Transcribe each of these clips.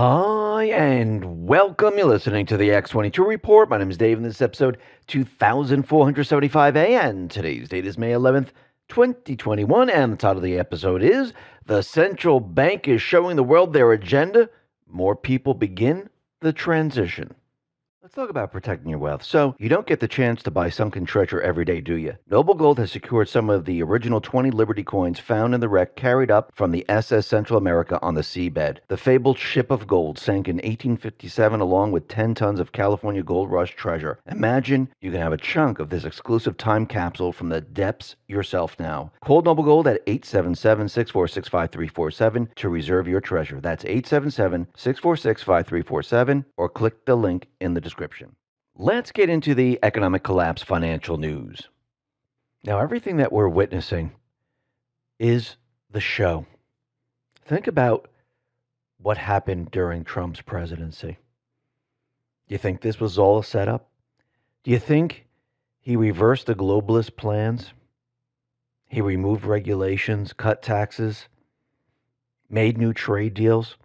Hi, and welcome. You're listening to the X22 Report. My name is Dave, and this is episode 2475A, and today's date is May 11th, 2021, and the title of the episode is The Central Bank is Showing the World Their Agenda. More people begin the transition. Let's talk about protecting your wealth. So, you don't get the chance to buy sunken treasure every day, do you? Noble Gold has secured some of the original 20 Liberty coins found in the wreck carried up from the SS Central America on the seabed. The fabled ship of gold sank in 1857 along with 10 tons of California Gold Rush treasure. Imagine you can have a chunk of this exclusive time capsule from the depths yourself now. Call Noble Gold at 877-646-5347 to reserve your treasure. That's 877-646-5347 or click the link in the description. Let's get into the economic collapse financial news. Now, everything that we're witnessing is the show. Think about what happened during Trump's presidency. Do you think this was all a setup? Do you think he reversed the globalist plans? He removed regulations, cut taxes, made new trade deals?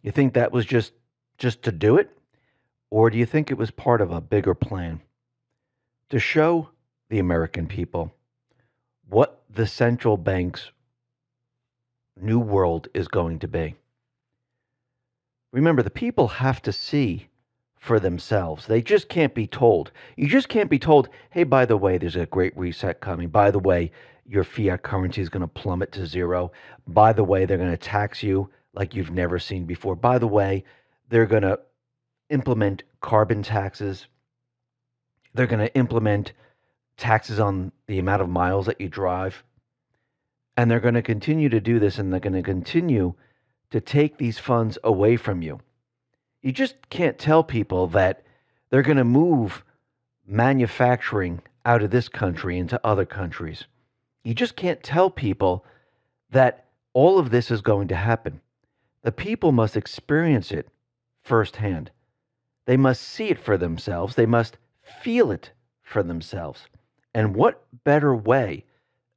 You think that was just to do it? Or do you think it was part of a bigger plan to show the American people what the central bank's new world is going to be? Remember, the people have to see for themselves. They just can't be told. You just can't be told, hey, by the way, there's a great reset coming. By the way, your fiat currency is going to plummet to zero. By the way, they're going to tax you like you've never seen before. By the way, they're going to implement carbon taxes. They're going to implement taxes on the amount of miles that you drive. And they're going to continue to do this, and they're going to continue to take these funds away from you. You just can't tell people that they're going to move manufacturing out of this country into other countries. You just can't tell people that all of this is going to happen. The people must experience it firsthand. They must see it for themselves. They must feel it for themselves. And what better way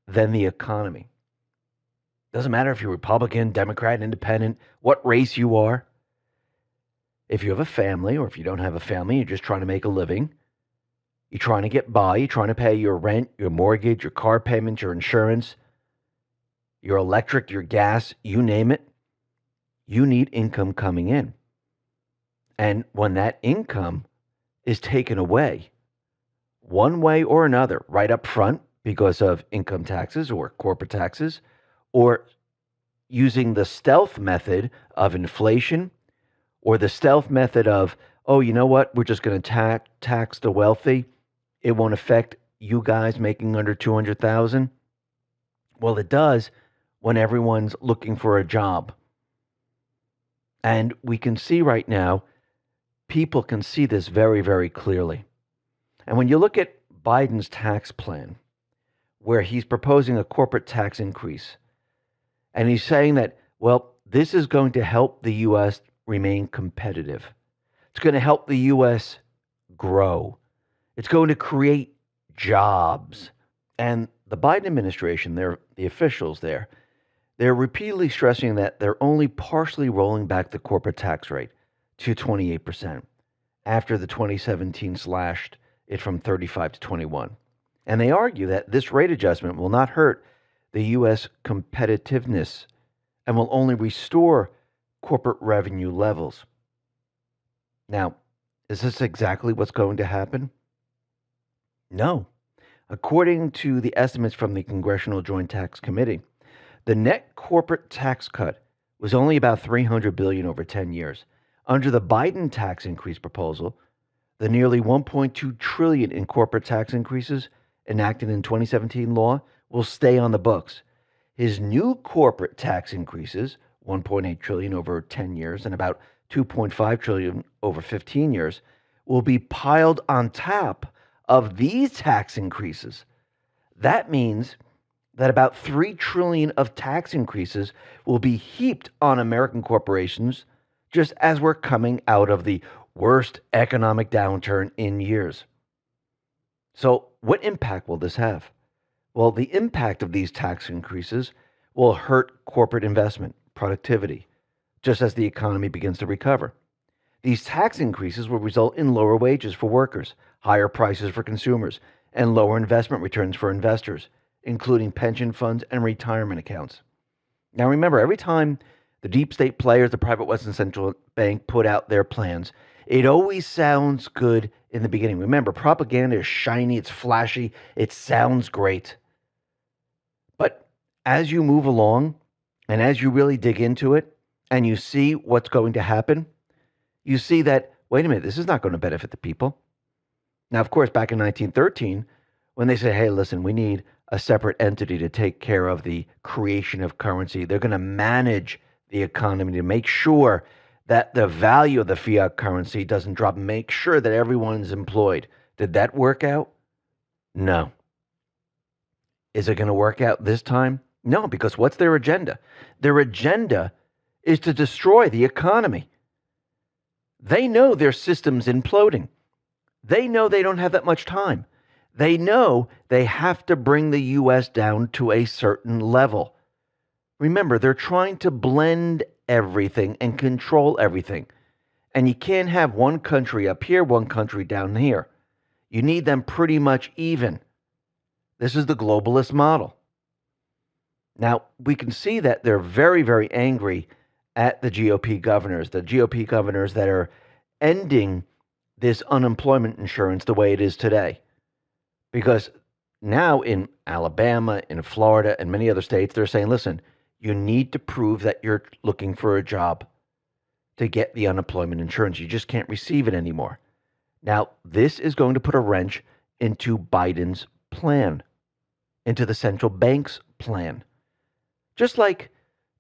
than the economy? Doesn't matter if you're Republican, Democrat, Independent, what race you are. If you have a family, or if you don't have a family, you're just trying to make a living. You're trying to get by. You're trying to pay your rent, your mortgage, your car payments, your insurance, your electric, your gas, you name it. You need income coming in. And when that income is taken away, one way or another, right up front because of income taxes or corporate taxes, or using the stealth method of inflation, or the stealth method of, oh, you know what, we're just going to tax the wealthy. It won't affect you guys making under $200,000. Well, it does when everyone's looking for a job. And we can see right now, people can see this very, very clearly. And when you look at Biden's tax plan, where he's proposing a corporate tax increase, and he's saying that, well, this is going to help the U.S. remain competitive. It's going to help the U.S. grow. It's going to create jobs. And the Biden administration, the officials there, they're repeatedly stressing that they're only partially rolling back the corporate tax rate to 28% after the 2017 slashed it from 35 to 21. And they argue that this rate adjustment will not hurt the U.S. competitiveness and will only restore corporate revenue levels. Now, is this exactly what's going to happen? No. According to the estimates from the Congressional Joint Tax Committee, the net corporate tax cut was only about $300 billion over 10 years. Under the Biden tax increase proposal, the nearly $1.2 trillion in corporate tax increases enacted in 2017 law will stay on the books. His new corporate tax increases, $1.8 trillion over 10 years and about $2.5 trillion over 15 years, will be piled on top of these tax increases. That means that about $3 trillion of tax increases will be heaped on American corporations just as we're coming out of the worst economic downturn in years. So what impact will this have? Well, the impact of these tax increases will hurt corporate investment, productivity, just as the economy begins to recover. These tax increases will result in lower wages for workers, higher prices for consumers, and lower investment returns for investors, including pension funds and retirement accounts. Now remember, every time the deep state players, the private Western Central Bank, put out their plans, it always sounds good in the beginning. Remember, propaganda is shiny, it's flashy, it sounds great. But as you move along and as you really dig into it and you see what's going to happen, you see that, wait a minute, this is not going to benefit the people. Now, of course, back in 1913, when they said, hey, listen, we need a separate entity to take care of the creation of currency, they're going to manage the economy to make sure that the value of the fiat currency doesn't drop, make sure that everyone is employed. Did that work out? No. Is it going to work out this time? No, because what's their agenda? Their agenda is to destroy the economy. They know their system's imploding. They know they don't have that much time. They know they have to bring the U.S. down to a certain level. Remember, they're trying to blend everything and control everything. And you can't have one country up here, one country down here. You need them pretty much even. This is the globalist model. Now, we can see that they're very, very angry at the GOP governors that are ending this unemployment insurance the way it is today. Because now in Alabama, in Florida, and many other states, they're saying, listen, you need to prove that you're looking for a job to get the unemployment insurance. You just can't receive it anymore. Now, this is going to put a wrench into Biden's plan, into the central bank's plan. Just like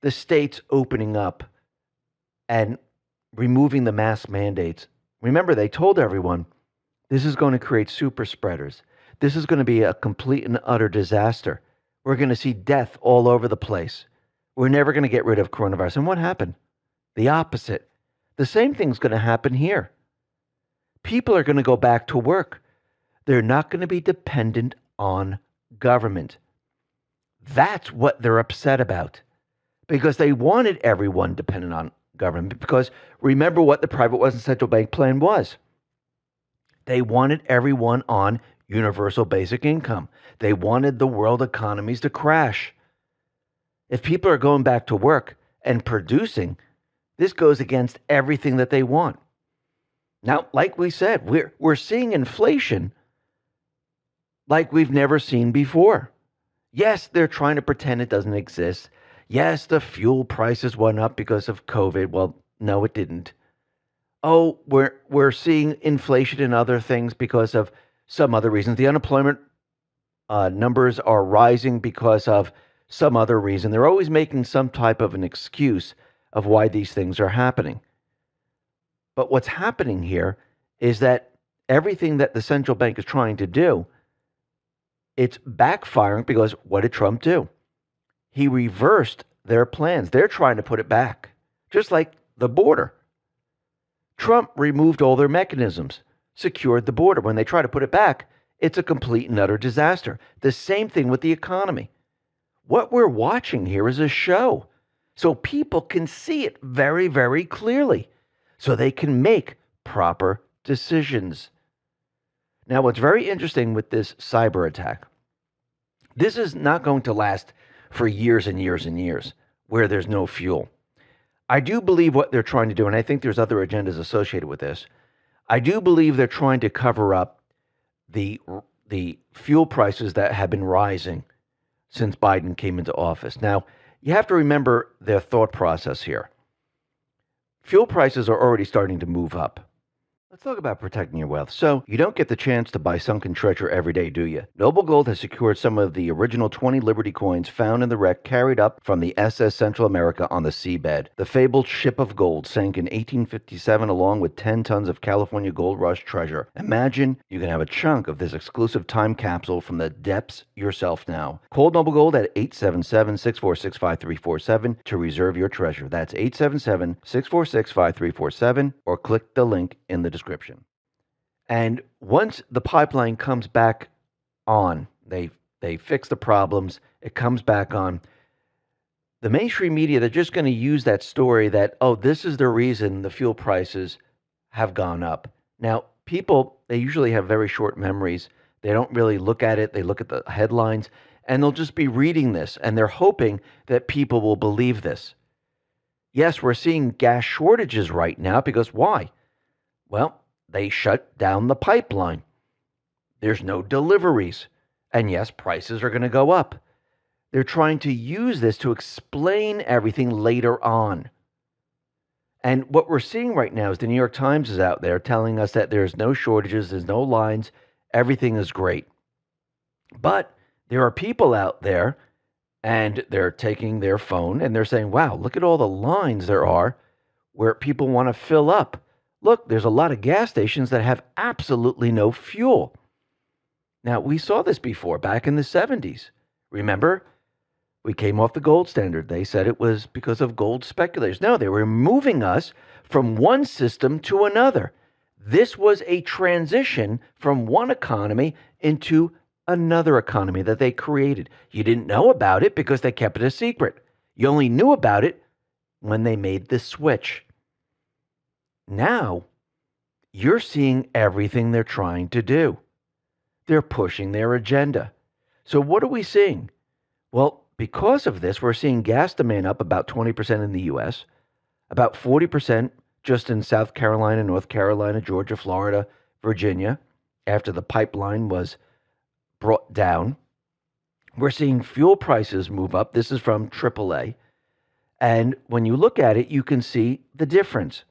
the states opening up and removing the mask mandates. Remember, they told everyone this is going to create super spreaders. This is going to be a complete and utter disaster. We're going to see death all over the place. We're never going to get rid of coronavirus. And what happened? The opposite. The same thing's going to happen here. People are going to go back to work. They're not going to be dependent on government. That's what they're upset about. Because they wanted everyone dependent on government. Because remember what the private Western Central Bank plan was. They wanted everyone on universal basic income. They wanted the world economies to crash. If people are going back to work and producing, this goes against everything that they want. Now, like we said, we're seeing inflation like we've never seen before. Yes, they're trying to pretend it doesn't exist. Yes, the fuel prices went up because of COVID. Well, no, it didn't. Oh, we're seeing inflation in other things because of some other reasons. The unemployment numbers are rising because of some other reason. They're always making some type of an excuse of why these things are happening. But what's happening here is that everything that the central bank is trying to do, it's backfiring because what did Trump do? He reversed their plans. They're trying to put it back, just like the border. Trump removed all their mechanisms, secured the border. When they try to put it back, it's a complete and utter disaster. The same thing with the economy. What we're watching here is a show, so people can see it very, very clearly, so they can make proper decisions. Now, what's very interesting with this cyber attack, this is not going to last for years and years and years where there's no fuel. I do believe what they're trying to do, and I think there's other agendas associated with this. I do believe they're trying to cover up the fuel prices that have been rising since Biden came into office. Now, you have to remember their thought process here. Fuel prices are already starting to move up. Let's talk about protecting your wealth. So, you don't get the chance to buy sunken treasure every day, do you? Noble Gold has secured some of the original 20 Liberty coins found in the wreck carried up from the SS Central America on the seabed. The fabled ship of gold sank in 1857 along with 10 tons of California gold rush treasure. Imagine you can have a chunk of this exclusive time capsule from the depths yourself now. Call Noble Gold at 877-646-5347 to reserve your treasure. That's 877-646-5347 or click the link in the description. And once the pipeline comes back on, they fix the problems, it comes back on, The mainstream media, they're just going to use that story that, oh, this is the reason the fuel prices have gone up. Now, people, they usually have very short memories. They don't really look at it. They look at the headlines and they'll just be reading this and they're hoping that people will believe this. Yes, we're seeing gas shortages right now because why? Well, they shut down the pipeline. There's no deliveries. And yes, prices are going to go up. They're trying to use this to explain everything later on. And what we're seeing right now is the New York Times is out there telling us that there's no shortages, there's no lines, everything is great. But there are people out there and they're taking their phone and they're saying, wow, look at all the lines there are where people want to fill up. Look, there's a lot of gas stations that have absolutely no fuel. Now, we saw this before back in the 70s. Remember? We came off the gold standard. They said it was because of gold speculators. No, they were moving us from one system to another. This was a transition from one economy into another economy that they created. You didn't know about it because they kept it a secret. You only knew about it when they made the switch. Now, you're seeing everything they're trying to do. They're pushing their agenda. So what are we seeing? Well, because of this, we're seeing gas demand up about 20% in the U.S., about 40% just in South Carolina, North Carolina, Georgia, Florida, Virginia, after the pipeline was brought down. We're seeing fuel prices move up. This is from AAA. And when you look at it, you can see the difference.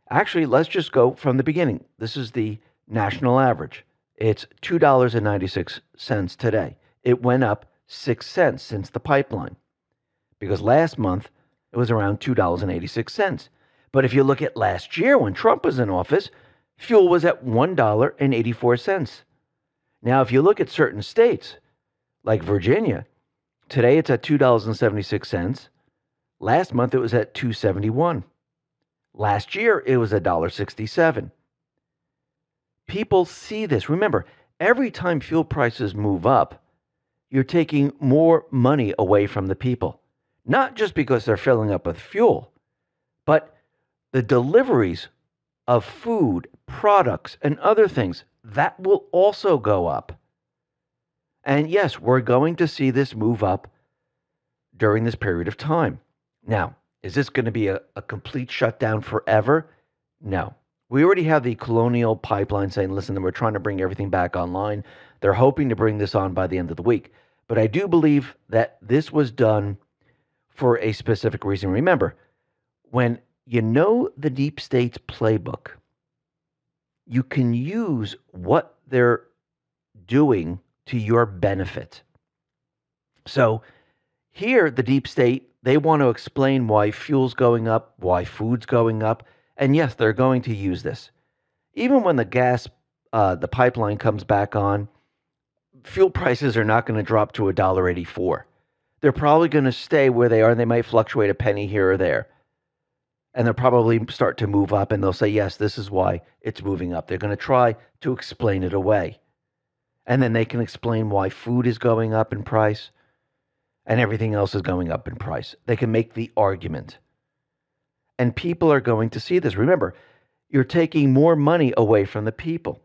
Actually, let's just go from the beginning. This is the national average. It's $2.96 today. It went up 6 cents since the pipeline, because last month it was around $2.86. But if you look at last year when Trump was in office, fuel was at $1.84. Now, if you look at certain states like Virginia, today it's at $2.76. Last month it was at $2.71. Last year it was $1.67. People see this. Remember, every time fuel prices move up, you're taking more money away from the people. Not just because they're filling up with fuel, but the deliveries of food, products, and other things, that will also go up. And yes, we're going to see this move up during this period of time. Now, is this going to be a complete shutdown forever? No. We already have the Colonial Pipeline saying, listen, we're trying to bring everything back online. They're hoping to bring this on by the end of the week. But I do believe that this was done for a specific reason. Remember, when you know the deep state's playbook, you can use what they're doing to your benefit. So here, the deep state, they want to explain why fuel's going up, why food's going up. And yes, they're going to use this. Even when the pipeline comes back on, fuel prices are not going to drop to $1.84. They're probably going to stay where they are, and they might fluctuate a penny here or there. And they'll probably start to move up, and they'll say, yes, this is why it's moving up. They're going to try to explain it away. And then they can explain why food is going up in price and everything else is going up in price. They can make the argument. And people are going to see this. Remember, you're taking more money away from the people.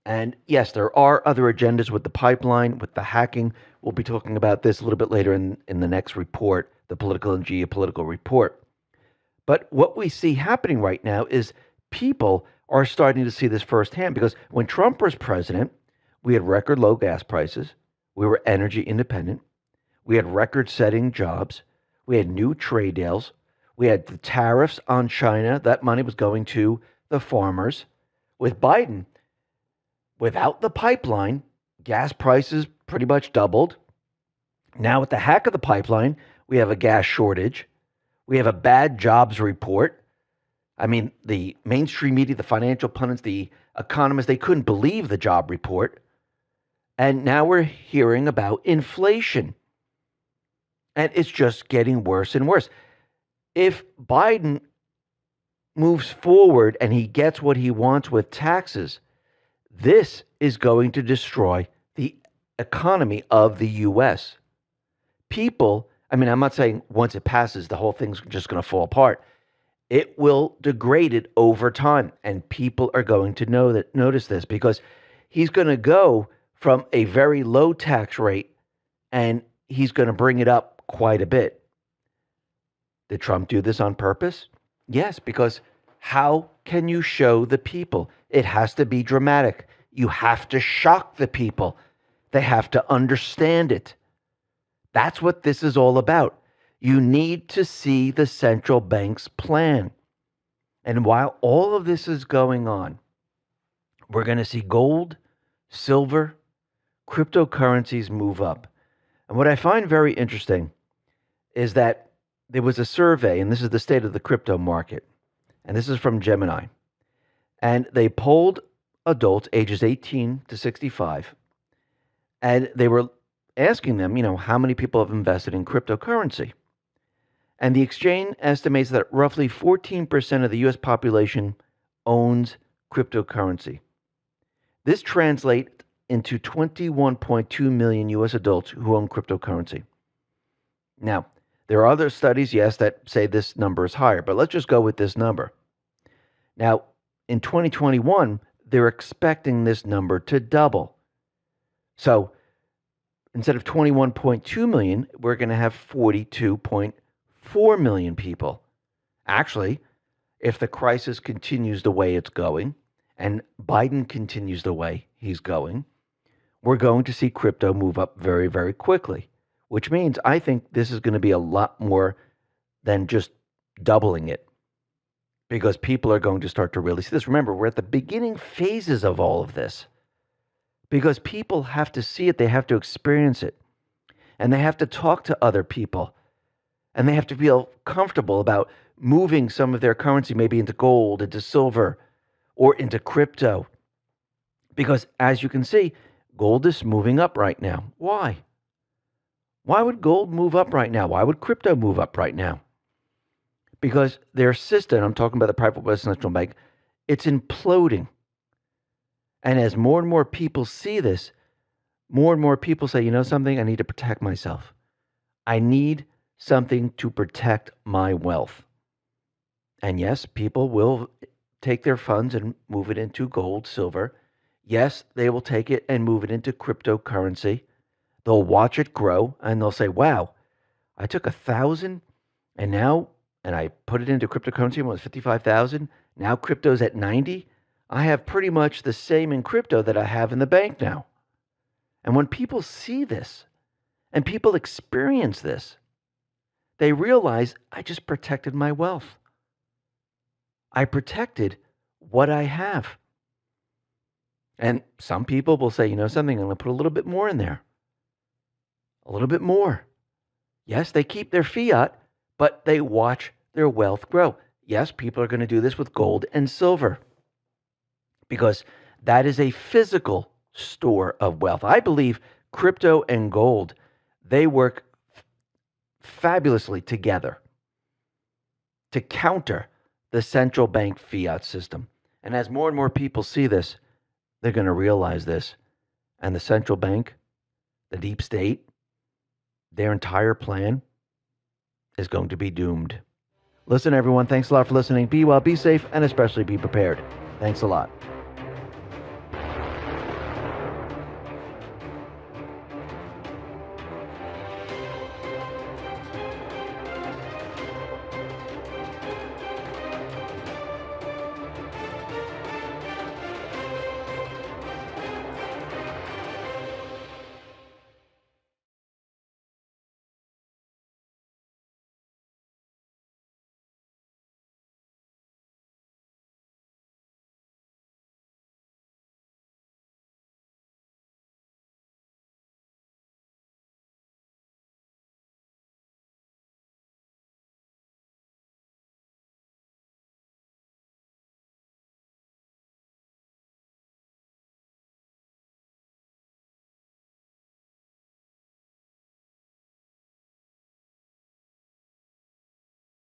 And yes, there are other agendas with the pipeline, with the hacking. We'll be talking about this a little bit later in the next report, the political and geopolitical report. But what we see happening right now is people are starting to see this firsthand, because when Trump was president, we had record low gas prices. We were energy independent. We had record-setting jobs. We had new trade deals. We had the tariffs on China. That money was going to the farmers. With Biden, without the pipeline, gas prices pretty much doubled. Now with the hack of the pipeline, we have a gas shortage. We have a bad jobs report. I mean, the mainstream media, the financial pundits, the economists, they couldn't believe the job report. And now we're hearing about inflation. And it's just getting worse and worse. If Biden moves forward and he gets what he wants with taxes, this is going to destroy the economy of the U.S. People, I mean, I'm not saying once it passes, the whole thing's just going to fall apart. It will degrade it over time, and people are going to notice this because he's going to go from a very low tax rate and he's going to bring it up quite a bit. Did Trump do this on purpose? Yes, because how can you show the people? It has to be dramatic. You have to shock the people. They have to understand it. That's what this is all about. You need to see the central bank's plan. And while all of this is going on, we're going to see gold, silver, cryptocurrencies move up. And what I find very interesting is that there was a survey, and this is the state of the crypto market, and this is from Gemini. And they polled adults ages 18 to 65, and they were asking them, how many people have invested in cryptocurrency? And the exchange estimates that roughly 14% of the U.S. population owns cryptocurrency. This translates into 21.2 million U.S. adults who own cryptocurrency. Now, there are other studies, yes, that say this number is higher, but let's just go with this number. Now, in 2021, they're expecting this number to double. So instead of 21.2 million, we're going to have 42.4 million people. Actually, if the crisis continues the way it's going and Biden continues the way he's going, we're going to see crypto move up very, very quickly, which means I think this is going to be a lot more than just doubling it because people are going to start to really see this. Remember, we're at the beginning phases of all of this because people have to see it. They have to experience it, and they have to talk to other people, and they have to feel comfortable about moving some of their currency maybe into gold, into silver, or into crypto. Because as you can see, gold is moving up right now. Why? Why would gold move up right now? Why would crypto move up right now? Because their system, I'm talking about the private West Central Bank, it's imploding. And as more and more people see this, more and more people say, something, I need to protect myself. I need something to protect my wealth. And yes, people will take their funds and move it into gold, silver. Yes, they will take it and move it into cryptocurrency. They'll watch it grow and they'll say, wow, I took 1,000 and I put it into cryptocurrency when it was 55,000. Now crypto's at 90. I have pretty much the same in crypto that I have in the bank now. And when people see this and people experience this, they realize I just protected my wealth. I protected what I have. And some people will say, something, I'm going to put a little bit more in there. A little bit more. Yes, they keep their fiat, but they watch their wealth grow. Yes, people are going to do this with gold and silver because that is a physical store of wealth. I believe crypto and gold, they work fabulously together to counter the central bank fiat system. And as more and more people see this, they're going to realize this. And the central bank, the deep state, their entire plan is going to be doomed. Listen, everyone, thanks a lot for listening. Be well, be safe, and especially be prepared. Thanks a lot.